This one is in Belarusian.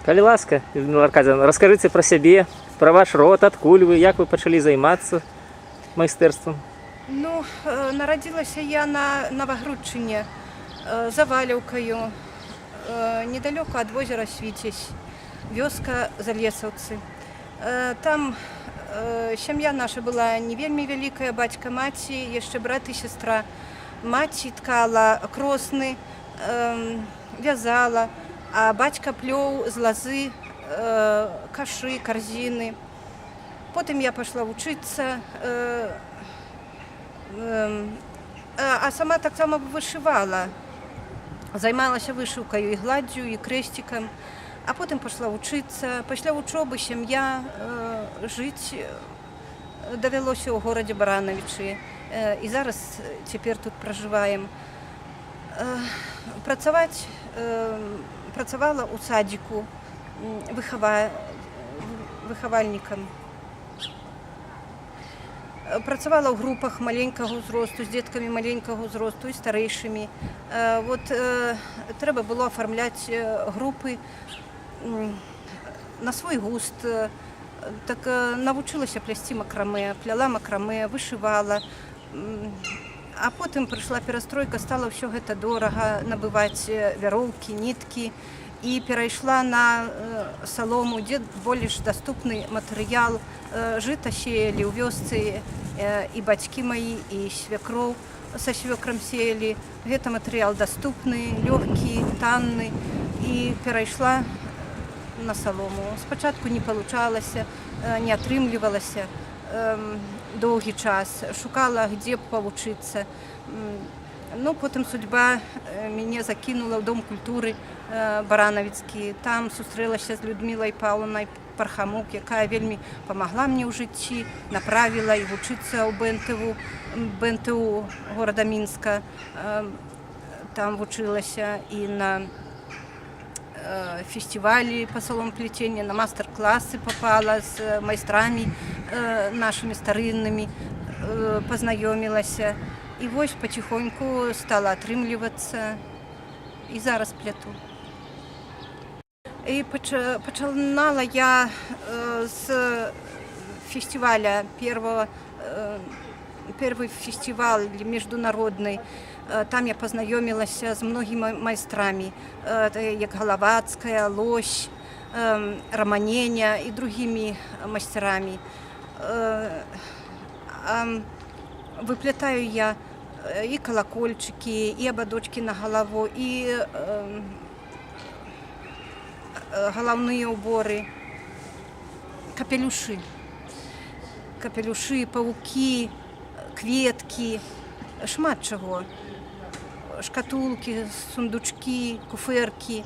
Калі ласка, Людмила Аркадьевна, раскажыце пра сябе, пра ваш род, адкуль вы, як вы пачалі займацца майстэрствам? Ну, нарадзілася я на Новогрудчыне, за Валяўкаю, недалёка ад возера Свіцесь, вёска Залесаўцы. Там сям'я наша была не вельмі вялікая, бацька, маці, яшчэ брат і сястра. Маці ткала кросны, вязала, а бацька плёў з лазы кашы, карзіны. Потым я пайшла вучыцца, а сама таксама вышывала. Займалася вышыўкаю і гладдзю, і крэсцікам. А потым пайшла вучыцца. Пасля вучобы сям'я жыць давялося ў горадзе Баранавічы. І зараз цяпер тут пражываем. Працавала ў садзіку выхавальнікам. Працавала ў групах маленькага ўзросту, з дзеткамі маленькага ўзросту і старэйшымі. Трэба было афармляць групы на свой густ. Так навучылася плясці макрамэ, пляла макрамэ, вышывала. А потым прыйшла перастройка, стала ўсё гэта дорага набываць вяроўкі, ніткі. І перайшла на салому, дзе больш даступны матэрыял. Жыта сеялі ў вёсцы і бацькі маі, і свякроў са свёкрам сеялі. Гэта матэрыял даступны, лёгкі, танны. І перайшла на салому. Спачатку не палучалася, не атрымлівалася доўгі час. Шукала, дзе павучыцца. Ну, потым судьба мяне закінула ў Дом культуры Баранавіцкі. Там сустрэлася з Людмілай Паўлаўнай Пархамук, якая вельмі памагла мне ў жыцці, направіла і вучыцца ў БНТУ горада Мінска. Там вучылася і на фестивалі па салон плецення, на мастер-класы попала з майстрамі нашымі старыннымі, пазнаёмілася. І вось паціхоньку стала атрымлівацца і зараз пляту. І пачынала я з фестиваля, первый фестиваль международный. Там я пазнаёмілася з многімі майстрамі, як Галавацкая, Лось, Раманеня і другімі майстрамі. Выплятаю я і калакольчыкі, і абадочкі на галаву, і галаўныя ўборы, капелюшы, паўкі, кветкі, шмат чаго. Шкатулкі, сундучкі, куфэркі.